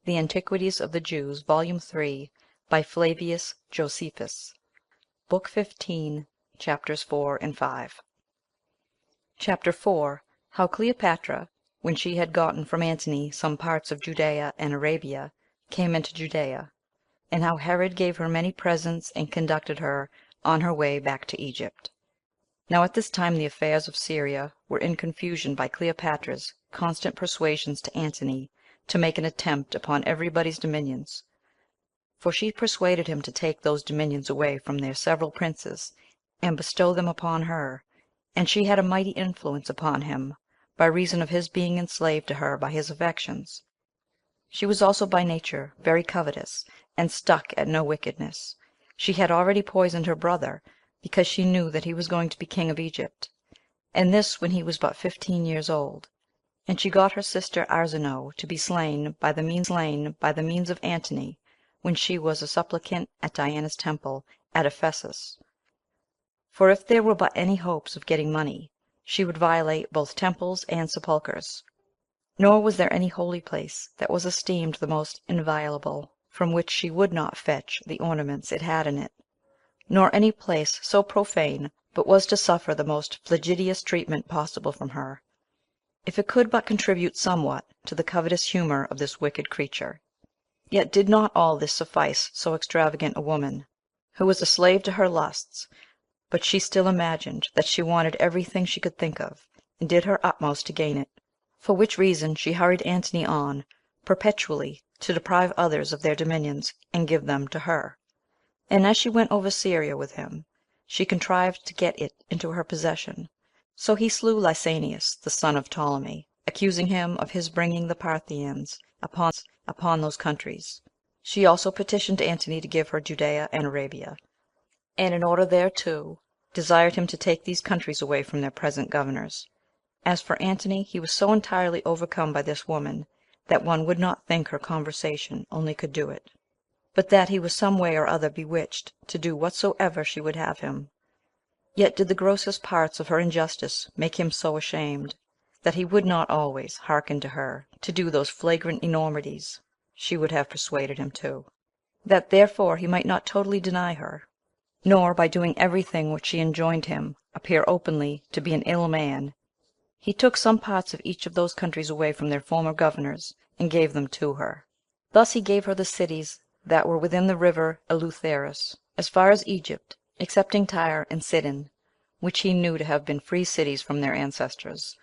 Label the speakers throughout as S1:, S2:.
S1: The Antiquities of the Jews, Volume 3, by Flavius Josephus, Book 15, Chapters 4 and 5. Chapter 4. How Cleopatra, when she had gotten from Antony some parts of Judea and Arabia, came into Judea; and how Herod gave her many presents, and conducted her on her way back to Egypt. Now at this time the affairs of Syria were in confusion by Cleopatra's constant persuasions to Antony to make an attempt upon everybody's dominions; for she persuaded him to take those dominions away from their several princes, and bestow them upon her; and she had a mighty influence upon him, by reason of his being enslaved to her by his affections. She was also by nature very covetous, and stuck at no wickedness. She had already poisoned her brother, because she knew that he was going to be king of Egypt, and this when he was but 15 years old; and she got her sister Arsinoe to be slain by the means of Antony, when she was a supplicant at Diana's temple at Ephesus; for if there were but any hopes of getting money, she would violate both temples and sepulchres. Nor was there any holy place that was esteemed the most inviolable, from which she would not fetch the ornaments it had in it; nor any place so profane but was to suffer the most flagitious treatment possible from her, if it could but contribute somewhat to the covetous humor of this wicked creature. Yet did not all this suffice so extravagant a woman, who was a slave to her lusts, but she still imagined that she wanted every thing she could think of, and did her utmost to gain it; for which reason she hurried Antony on perpetually to deprive others of their dominions, and give them to her. And as she went over Syria with him, she contrived to get it into her possession. So he slew Lysanias, the son of Ptolemy, accusing him of his bringing the Parthians upon those countries. She also petitioned Antony to give her Judea and Arabia, and in order thereto desired him to take these countries away from their present governors. As for Antony, he was so entirely overcome by this woman, that one would not think her conversation only could do it, but that he was some way or other bewitched to do whatsoever she would have him. Yet did the grossest parts of her injustice make him so ashamed, that he would not always hearken to her to do those flagrant enormities she would have persuaded him to, that therefore he might not totally deny her, nor, by doing every thing which she enjoined him, appear openly to be an ill man. He took some parts of each of those countries away from their former governors, and gave them to her. Thus he gave her the cities that were within the river Eleutherus, as far as Egypt, excepting Tyre and Sidon, which he knew to have been free cities from their ancestors,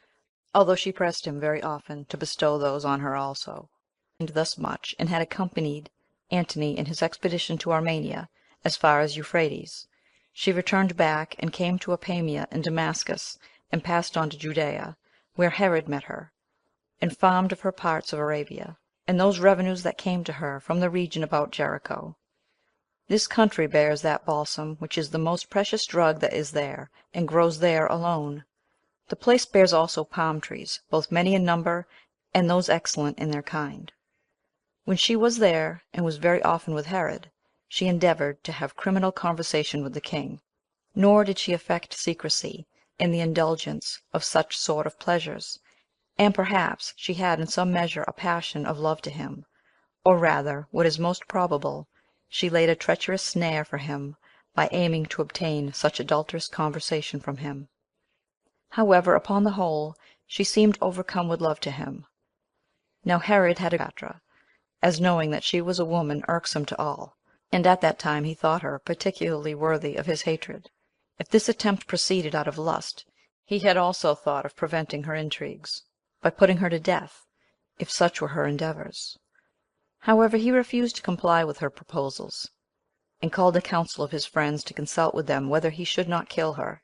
S1: although she pressed him very often to bestow those on her also. And thus much, and had accompanied Antony in his expedition to Armenia as far as Euphrates. She returned back, and came to Apamia and Damascus, and passed on to Judea, where Herod met her, and farmed of her parts of Arabia, and those revenues that came to her from the region about Jericho. This country bears that balsam which is the most precious drug that is there, and grows there alone. The place bears also palm trees, both many in number, and those excellent in their kind. When she was there, and was very often with Herod, she endeavored to have criminal conversation with the king, nor did she affect secrecy in the indulgence of such sort of pleasures; and perhaps she had in some measure a passion of love to him, or rather, what is most probable, she laid a treacherous snare for him by aiming to obtain such adulterous conversation from him. However, upon the whole, she seemed overcome with love to him. Now Herod had a Cleopatra, as knowing that she was a woman irksome to all, and at that time he thought her particularly worthy of his hatred. If this attempt proceeded out of lust, he had also thought of preventing her intrigues, by putting her to death, if such were her endeavors. However, he refused to comply with her proposals, and called a council of his friends to consult with them whether he should not kill her,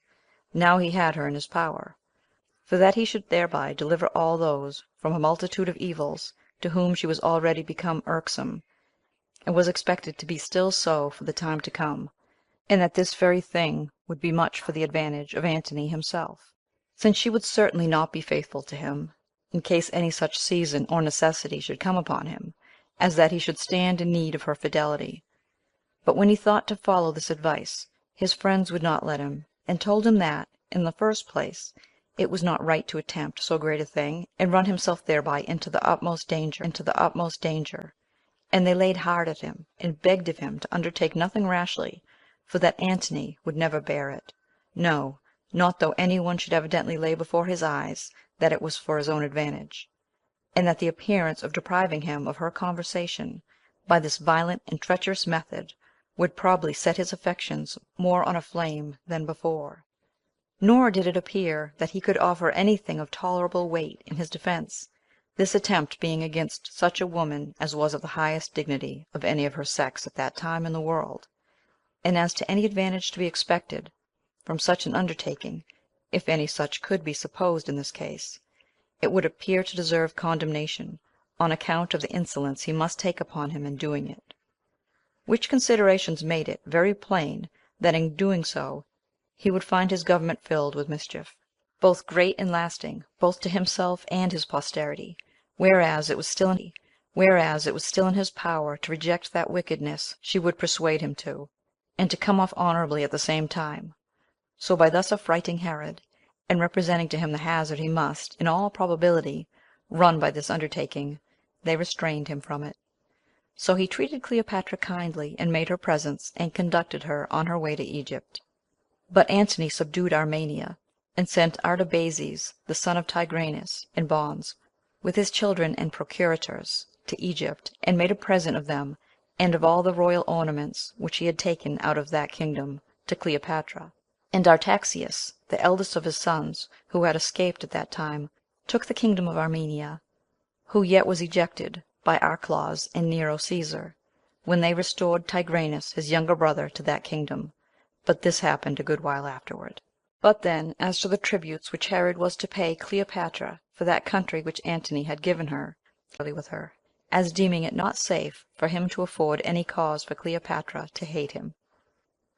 S1: now he had her in his power, for that he should thereby deliver all those from a multitude of evils to whom she was already become irksome, and was expected to be still so for the time to come, and that this very thing would be much for the advantage of Antony himself, since she would certainly not be faithful to him, in case any such season or necessity should come upon him, as that he should stand in need of her fidelity. But when he thought to follow this advice, his friends would not let him, and told him that, in the first place, it was not right to attempt so great a thing, and run himself thereby into the utmost danger, And they laid hard at him, and begged of him to undertake nothing rashly, for that Antony would never bear it; no, not though any one should evidently lay before his eyes that it was for his own advantage; and that the appearance of depriving him of her conversation by this violent and treacherous method would probably set his affections more on a flame than before. Nor did it appear that he could offer anything of tolerable weight in his defense, this attempt being against such a woman as was of the highest dignity of any of her sex at that time in the world; and as to any advantage to be expected from such an undertaking, if any such could be supposed in this case, it would appear to deserve condemnation, on account of the insolence he must take upon him in doing it. Which considerations made it very plain that in doing so he would find his government filled with mischief, both great and lasting, both to himself and his posterity, whereas it was still in his power to reject that wickedness she would persuade him to, and to come off honorably at the same time. So by thus affrighting Herod, and representing to him the hazard he must, in all probability, run by this undertaking, they restrained him from it. So he treated Cleopatra kindly, and made her presents, and conducted her on her way to Egypt. But Antony subdued Armenia, and sent Artabazes, the son of Tigranes, in bonds, with his children and procurators, to Egypt, and made a present of them, and of all the royal ornaments which he had taken out of that kingdom, to Cleopatra. And Artaxias, the eldest of his sons, who had escaped at that time, took the kingdom of Armenia, who yet was ejected by Archelaus and Nero Caesar, when they restored Tigranes, his younger brother, to that kingdom; but this happened a good while afterward. But then, as to the tributes which Herod was to pay Cleopatra for that country which Antony had given her, with her, as deeming it not safe for him to afford any cause for Cleopatra to hate him.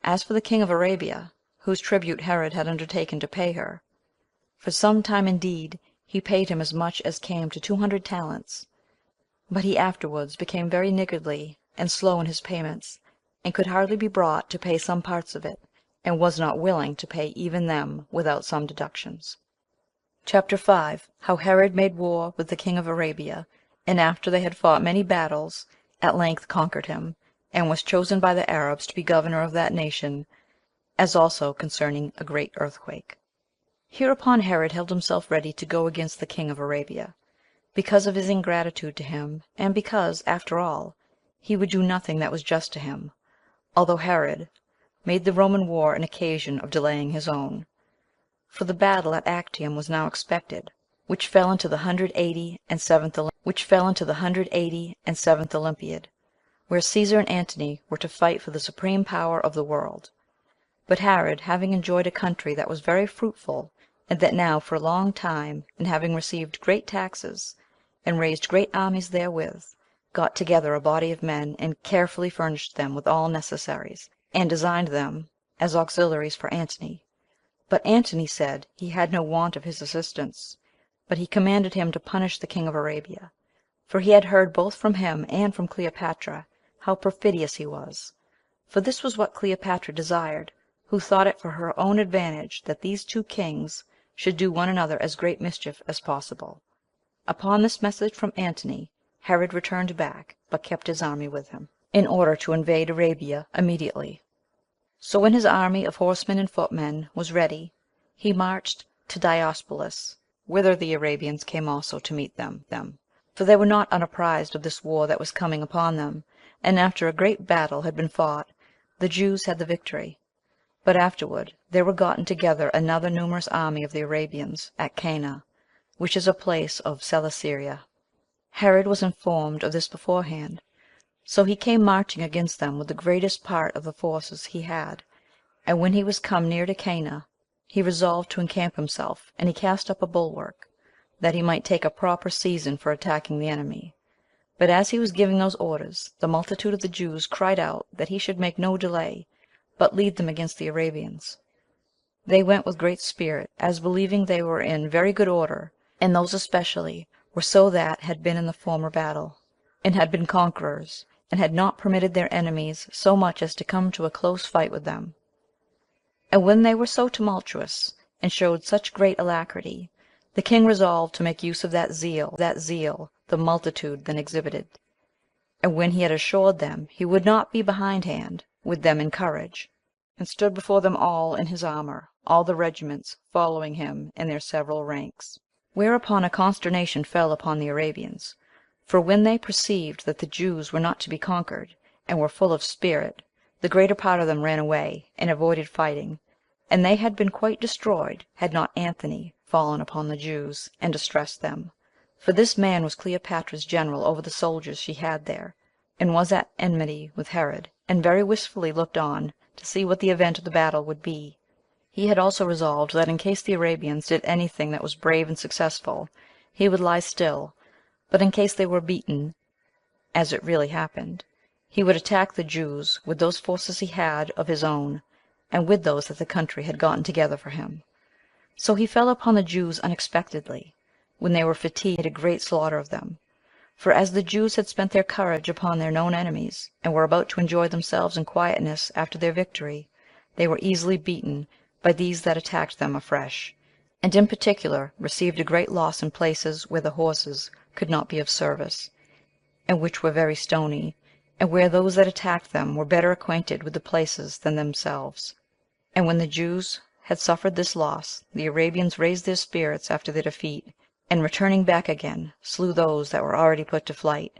S1: As for the king of Arabia, whose tribute Herod had undertaken to pay her, for some time indeed he paid him as much as came to 200 talents, but he afterwards became very niggardly and slow in his payments, and could hardly be brought to pay some parts of it, and was not willing to pay even them without some deductions. Chapter 5. How Herod made war with the king of Arabia, and after they had fought many battles, at length conquered him, and was chosen by the Arabs to be governor of that nation, as also concerning a great earthquake. Hereupon Herod held himself ready to go against the king of Arabia, because of his ingratitude to him, and because, after all, he would do nothing that was just to him, although Herod made the Roman war an occasion of delaying his own. For the battle at Actium was now expected, which fell into the 187th Olympiad, where Caesar and Antony were to fight for the supreme power of the world. But Herod, having enjoyed a country that was very fruitful, and that now for a long time, and having received great taxes, and raised great armies therewith, got together a body of men, and carefully furnished them with all necessaries, and designed them as auxiliaries for Antony. But Antony said he had no want of his assistance, but he commanded him to punish the king of Arabia, for he had heard both from him and from Cleopatra how perfidious he was. For this was what Cleopatra desired, who thought it for her own advantage that these two kings should do one another as great mischief as possible. Upon this message from Antony, Herod returned back, but kept his army with him, in order to invade Arabia immediately. So when his army of horsemen and footmen was ready, he marched to Diospolis, whither the Arabians came also to meet them. For they were not unapprized of this war that was coming upon them, and after a great battle had been fought, the Jews had the victory. But afterward there were gotten together another numerous army of the Arabians at Cana, which is a place of Celesyria. Herod was informed of this beforehand, so he came marching against them with the greatest part of the forces he had. And when he was come near to Cana, he resolved to encamp himself, and he cast up a bulwark, that he might take a proper season for attacking the enemy. But as he was giving those orders, the multitude of the Jews cried out that he should make no delay, but lead them against the Arabians. They went with great spirit, as believing they were in very good order, and those especially were so that had been in the former battle, and had been conquerors, and had not permitted their enemies so much as to come to a close fight with them. And when they were so tumultuous, and showed such great alacrity, the king resolved to make use of that zeal the multitude then exhibited. And when he had assured them he would not be behindhand with them in courage, and stood before them all in his armor, all the regiments following him in their several ranks. Whereupon a consternation fell upon the Arabians; for when they perceived that the Jews were not to be conquered, and were full of spirit, the greater part of them ran away, and avoided fighting, and they had been quite destroyed, had not Antony fallen upon the Jews, and distressed them. For this man was Cleopatra's general over the soldiers she had there, and was at enmity with Herod, and very wistfully looked on to see what the event of the battle would be. He had also resolved that in case the Arabians did anything that was brave and successful, he would lie still, but in case they were beaten, as it really happened, he would attack the Jews with those forces he had of his own, and with those that the country had gotten together for him. So he fell upon the Jews unexpectedly, when they were fatigued, a great slaughter of them. For as the Jews had spent their courage upon their known enemies, and were about to enjoy themselves in quietness after their victory, they were easily beaten by these that attacked them afresh, and in particular received a great loss in places where the horses could not be of service, and which were very stony, and where those that attacked them were better acquainted with the places than themselves. And when the Jews had suffered this loss, the Arabians raised their spirits after their defeat, and returning back again, slew those that were already put to flight.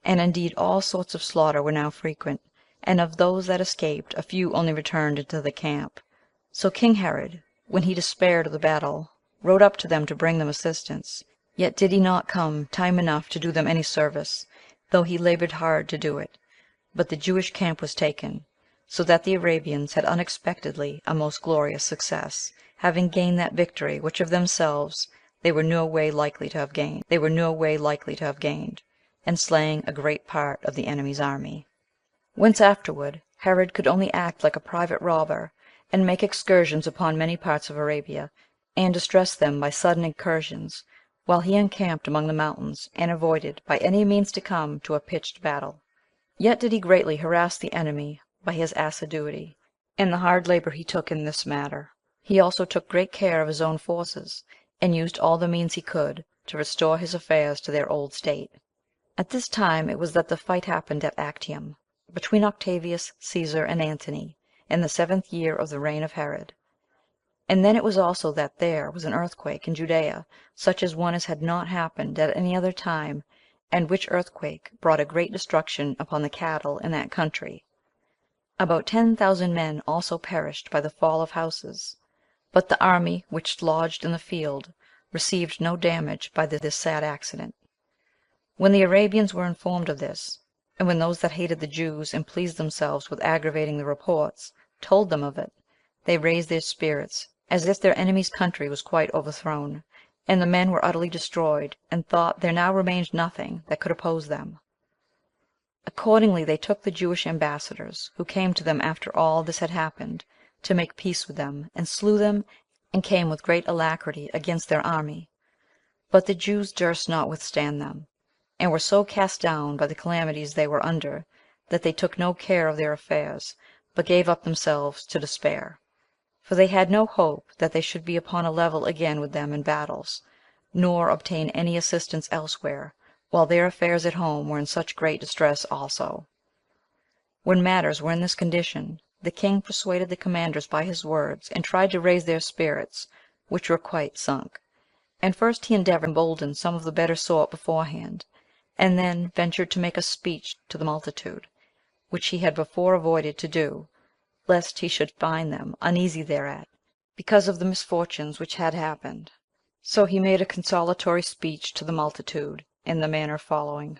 S1: And indeed all sorts of slaughter were now frequent, and of those that escaped a few only returned into the camp. So King Herod, when he despaired of the battle, rode up to them to bring them assistance. Yet did he not come time enough to do them any service, though he labored hard to do it. But the Jewish camp was taken, so that the Arabians had unexpectedly a most glorious success, having gained that victory which of themselves they were no way likely to have gained, and slaying a great part of the enemy's army. Whence afterward Herod could only act like a private robber, and make excursions upon many parts of Arabia, and distress them by sudden incursions, while he encamped among the mountains, and avoided by any means to come to a pitched battle. Yet did he greatly harass the enemy by his assiduity, and the hard labor he took in this matter. He also took great care of his own forces, and used all the means he could to restore his affairs to their old state. At this time it was that the fight happened at Actium, between Octavius Caesar and Antony, in the 7th year of the reign of Herod. And then it was also that there was an earthquake in Judea, such as one as had not happened at any other time, and which earthquake brought a great destruction upon the cattle in that country. About 10,000 men also perished by the fall of houses, but the army which lodged in the field received no damage by this sad accident. When the Arabians were informed of this, and when those that hated the Jews, and pleased themselves with aggravating the reports, told them of it, they raised their spirits, as if their enemy's country was quite overthrown, and the men were utterly destroyed, and thought there now remained nothing that could oppose them. Accordingly they took the Jewish ambassadors, who came to them after all this had happened, to make peace with them, and slew them, and came with great alacrity against their army. But the Jews durst not withstand them, and were so cast down by the calamities they were under, that they took no care of their affairs, but gave up themselves to despair. For they had no hope that they should be upon a level again with them in battles, nor obtain any assistance elsewhere, while their affairs at home were in such great distress also. When matters were in this condition, the king persuaded the commanders by his words, and tried to raise their spirits, which were quite sunk. And first he endeavored to embolden some of the better sort beforehand, and then ventured to make a speech to the multitude, which he had before avoided to do, lest he should find them uneasy thereat, because of the misfortunes which had happened. So he made a consolatory speech to the multitude, in the manner following: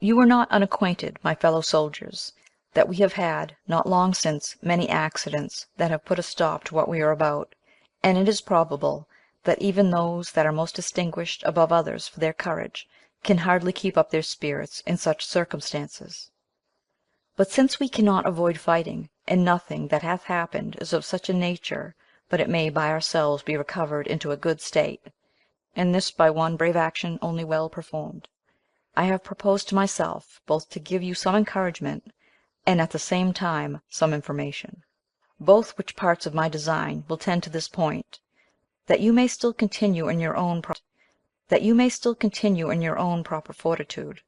S1: You are not unacquainted, my fellow soldiers, that we have had, not long since, many accidents that have put a stop to what we are about, and it is probable that even those that are most distinguished above others for their courage can hardly keep up their spirits in such circumstances. But since we cannot avoid fighting, and nothing that hath happened is of such a nature but it may by ourselves be recovered into a good state, and this by one brave action only well performed, I have proposed to myself both to give you some encouragement, and at the same time some information, both which parts of my design will tend to this point, that you may still continue in your own proper fortitude.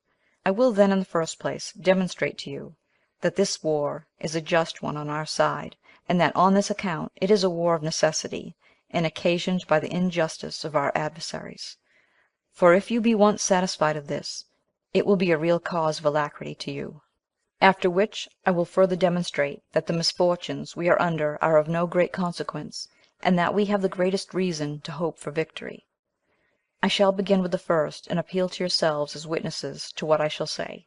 S1: I will then, in the first place, demonstrate to you that this war is a just one on our side, and that on this account it is a war of necessity, and occasioned by the injustice of our adversaries. For if you be once satisfied of this, it will be a real cause of alacrity to you. After which I will further demonstrate that the misfortunes we are under are of no great consequence, and that we have the greatest reason to hope for victory. I shall begin with the first, and appeal to yourselves as witnesses to what I shall say.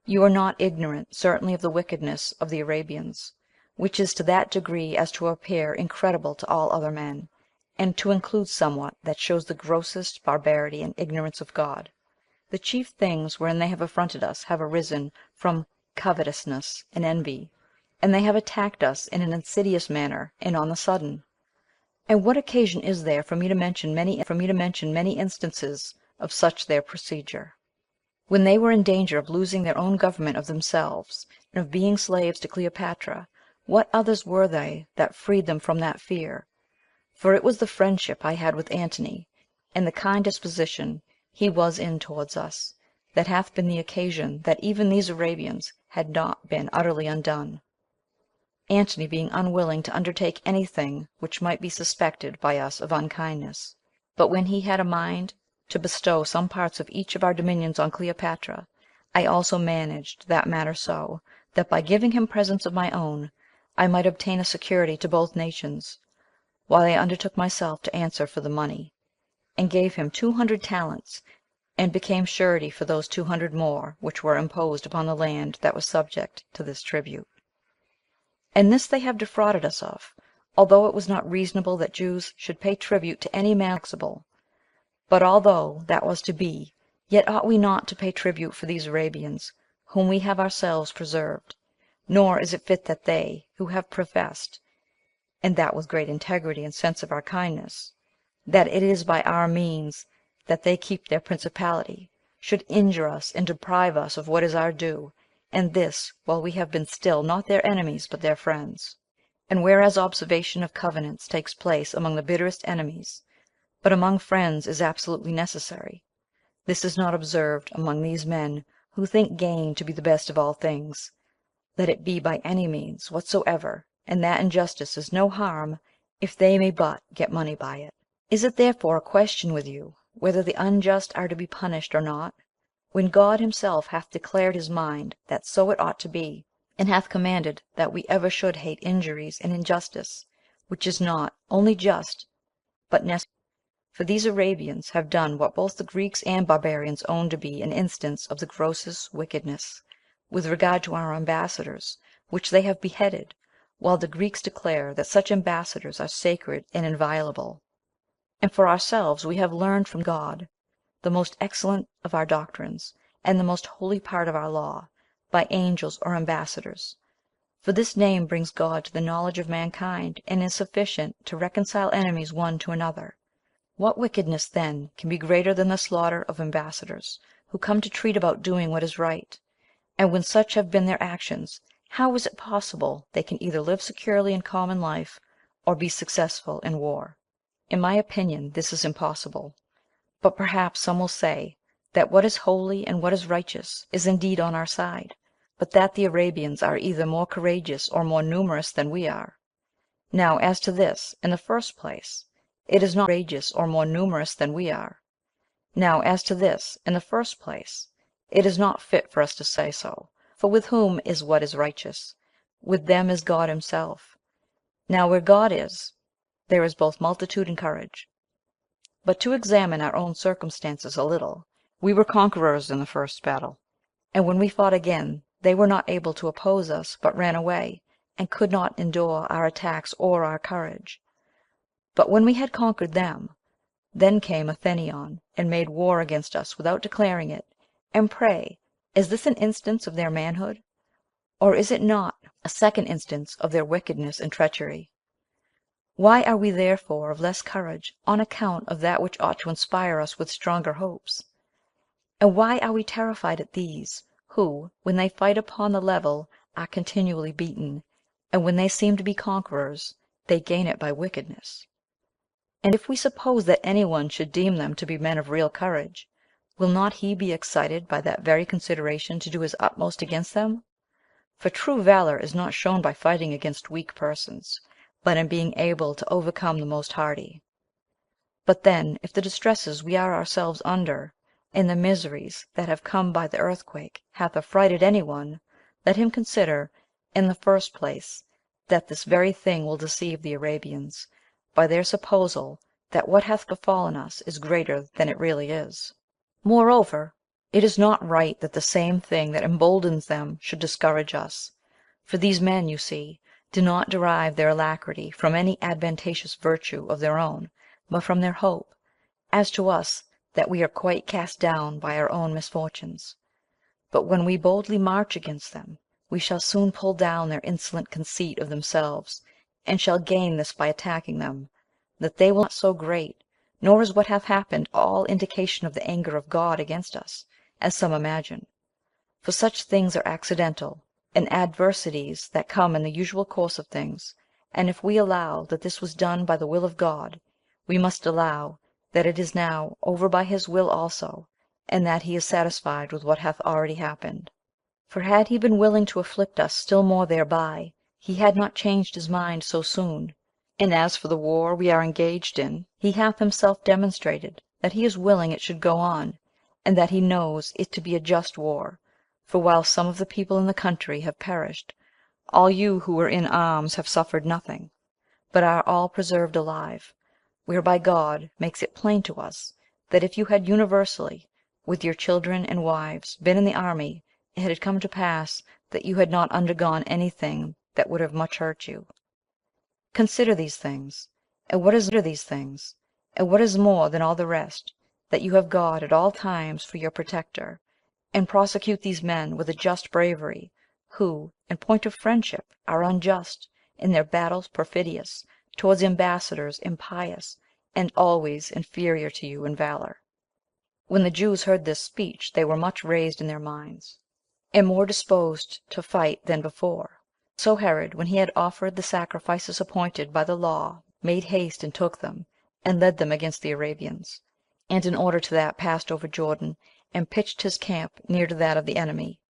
S1: You are not ignorant certainly of the wickedness of the Arabians, which is to that degree as to appear incredible to all other men, and to include somewhat that shows the grossest barbarity and ignorance of God. The chief things wherein they have affronted us have arisen from covetousness and envy, and they have attacked us in an insidious manner and on the sudden. And what occasion is there for me to mention many instances of such their procedure? When they were in danger of losing their own government of themselves, and of being slaves to Cleopatra, what others were they that freed them from that fear? For it was the friendship I had with Antony, and the kind disposition he was in towards us, that hath been the occasion that even these Arabians had not been utterly undone, Antony being unwilling to undertake any thing which might be suspected by us of unkindness. But when he had a mind to bestow some parts of each of our dominions on Cleopatra, I also managed that matter so, that by giving him presents of my own, I might obtain a security to both nations, while I undertook myself to answer for the money, and gave him 200 talents, and became surety for those 200 more which were imposed upon the land that was subject to this tribute. And this they have defrauded us of, although it was not reasonable that Jews should pay tribute to any man taxable. But although that was to be, yet ought we not to pay tribute for these Arabians, whom we have ourselves preserved, nor is it fit that they, who have professed, and that with great integrity and sense of our kindness, that it is by our means that they keep their principality, should injure us and deprive us of what is our due, and this while we have been still not their enemies but their friends. And whereas observation of covenants takes place among the bitterest enemies, but among friends is absolutely necessary, this is not observed among these men who think gain to be the best of all things, let it be by any means whatsoever, and that injustice is no harm if they may but get money by it. Is it therefore a question with you whether the unjust are to be punished or not, when God himself hath declared his mind that so it ought to be, and hath commanded that we ever should hate injuries and injustice, which is not only just but necessary? For these Arabians have done what both the Greeks and barbarians own to be an instance of the grossest wickedness, with regard to our ambassadors, which they have beheaded, while the Greeks declare that such ambassadors are sacred and inviolable. And for ourselves we have learned from God the most excellent of our doctrines, and the most holy part of our law, by angels or ambassadors. For this name brings God to the knowledge of mankind, and is sufficient to reconcile enemies one to another. What wickedness, then, can be greater than the slaughter of ambassadors, who come to treat about doing what is right? And when such have been their actions, how is it possible they can either live securely in common life, or be successful in war? In my opinion, this is impossible. But perhaps some will say that what is holy and what is righteous is indeed on our side, but that the Arabians are either more courageous or more numerous than we are. Now, as to this, in the first place, it is not courageous or more numerous than we are. Now, as to this, in the first place, it is not fit for us to say so, for with whom is what is righteous? With them is God himself. Now, where God is, there is both multitude and courage. But to examine our own circumstances a little, we were conquerors in the first battle, and when we fought again, they were not able to oppose us, but ran away, and could not endure our attacks or our courage. But when we had conquered them, then came Athenion, and made war against us without declaring it. And pray, is this an instance of their manhood? Or is it not a second instance of their wickedness and treachery? Why are we therefore of less courage on account of that which ought to inspire us with stronger hopes? And why are we terrified at these, who, when they fight upon the level, are continually beaten, and when they seem to be conquerors, they gain it by wickedness? And if we suppose that any one should deem them to be men of real courage, will not he be excited by that very consideration to do his utmost against them? For true valor is not shown by fighting against weak persons, but in being able to overcome the most hardy. But then, if the distresses we are ourselves under, and the miseries that have come by the earthquake, hath affrighted any one, let him consider, in the first place, that this very thing will deceive the Arabians, by their supposal that what hath befallen us is greater than it really is. Moreover, it is not right that the same thing that emboldens them should discourage us; for these men, you see, do not derive their alacrity from any advantageous virtue of their own, but from their hope, as to us, that we are quite cast down by our own misfortunes. But when we boldly march against them, we shall soon pull down their insolent conceit of themselves, and shall gain this by attacking them, that they will not so great, nor is what hath happened all indication of the anger of God against us, as some imagine. For such things are accidental, and adversities that come in the usual course of things; and if we allow that this was done by the will of God, we must allow that it is now over by his will also, and that he is satisfied with what hath already happened. For had he been willing to afflict us still more thereby, he had not changed his mind so soon. And as for the war we are engaged in, he hath himself demonstrated that he is willing it should go on, and that he knows it to be a just war; for while some of the people in the country have perished, all you who were in arms have suffered nothing, but are all preserved alive; whereby God makes it plain to us, that if you had universally, with your children and wives, been in the army, it had come to pass that you had not undergone any thing that would have much hurt you. Consider these things, and what is more than all the rest, that you have God at all times for your protector, and prosecute these men with a just bravery, who, in point of friendship, are unjust, in their battles perfidious, towards ambassadors impious, and always inferior to you in valor. When the Jews heard this speech, they were much raised in their minds, and more disposed to fight than before. So Herod, when he had offered the sacrifices appointed by the law, made haste and took them, and led them against the Arabians; and in order to that passed over Jordan, and pitched his camp near to that of the enemy.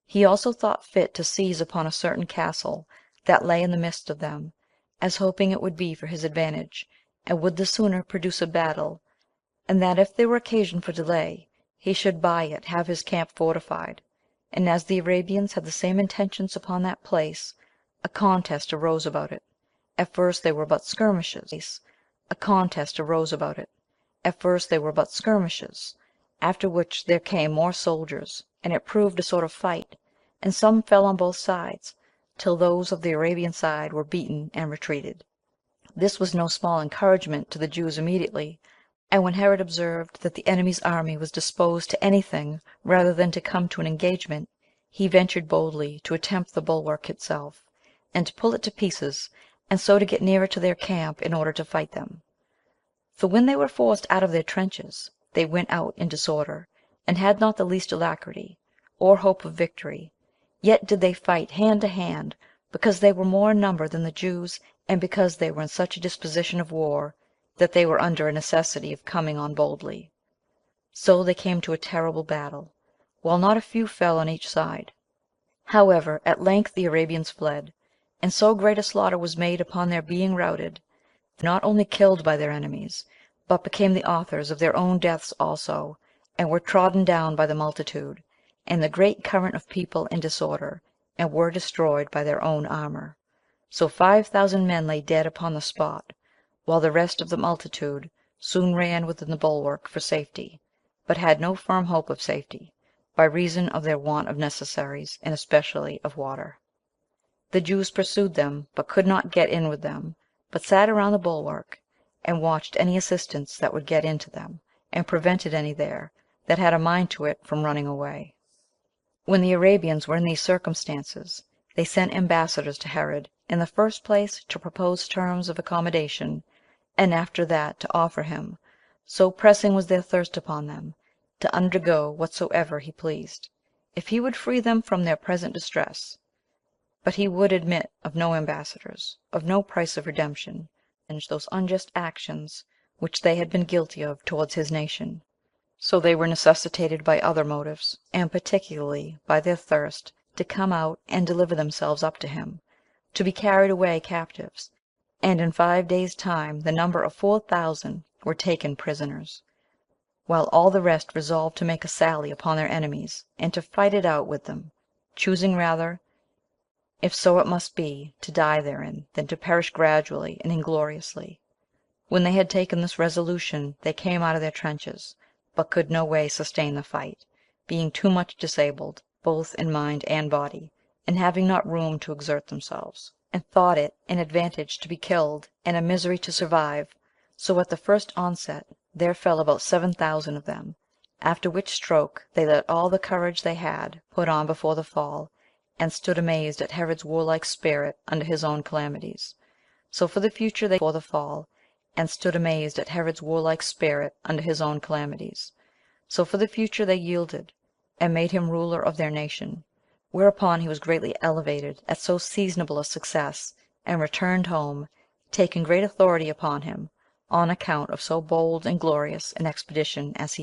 S1: He also thought fit to seize upon a certain castle that lay in the midst of them, as hoping it would be for his advantage, and would the sooner produce a battle, and that if there were occasion for delay, he should by it have his camp fortified. And as the Arabians had the same intentions upon that place, a contest arose about it. At first they were but skirmishes, after which there came more soldiers, and it proved a sort of fight, and some fell on both sides, till those of the Arabian side were beaten and retreated. This was no small encouragement to the Jews immediately; and when Herod observed that the enemy's army was disposed to any thing rather than to come to an engagement, he ventured boldly to attempt the bulwark itself, and to pull it to pieces, and so to get nearer to their camp in order to fight them. For when they were forced out of their trenches, they went out in disorder, and had not the least alacrity, or hope of victory; yet did they fight hand to hand, because they were more in number than the Jews, and because they were in such a disposition of war, that they were under a necessity of coming on boldly. So they came to a terrible battle, while not a few fell on each side. However, at length the Arabians fled, and so great a slaughter was made upon their being routed, they were not only killed by their enemies, but became the authors of their own deaths also, and were trodden down by the multitude, and the great current of people in disorder, and were destroyed by their own armor. So 5,000 men lay dead upon the spot, while the rest of the multitude soon ran within the bulwark for safety, but had no firm hope of safety, by reason of their want of necessaries, and especially of water. The Jews pursued them, but could not get in with them, but sat around the bulwark, and watched any assistance that would get in to them, and prevented any there that had a mind to it from running away. When the Arabians were in these circumstances, they sent ambassadors to Herod, in the first place to propose terms of accommodation, and after that to offer him, so pressing was their thirst upon them, to undergo whatsoever he pleased, if he would free them from their present distress. But he would admit of no ambassadors, of no price of redemption, and those unjust actions which they had been guilty of towards his nation. So they were necessitated by other motives, and particularly by their thirst, to come out and deliver themselves up to him, to be carried away captives; and in 5 days' time the number of 4,000 were taken prisoners, while all the rest resolved to make a sally upon their enemies, and to fight it out with them, choosing rather, if so it must be, to die therein, than to perish gradually and ingloriously. When they had taken this resolution, they came out of their trenches, but could no way sustain the fight, being too much disabled, both in mind and body, and having not room to exert themselves, and thought it an advantage to be killed, and a misery to survive. So at the first onset there fell about 7,000 of them; after which stroke they let all the courage they had put on before the fall, and stood amazed at Herod's warlike spirit under his own calamities. So for the future they yielded, and made him ruler of their nation; whereupon he was greatly elevated at so seasonable a success, and returned home, taking great authority upon him, on account of so bold and glorious an expedition as he had made.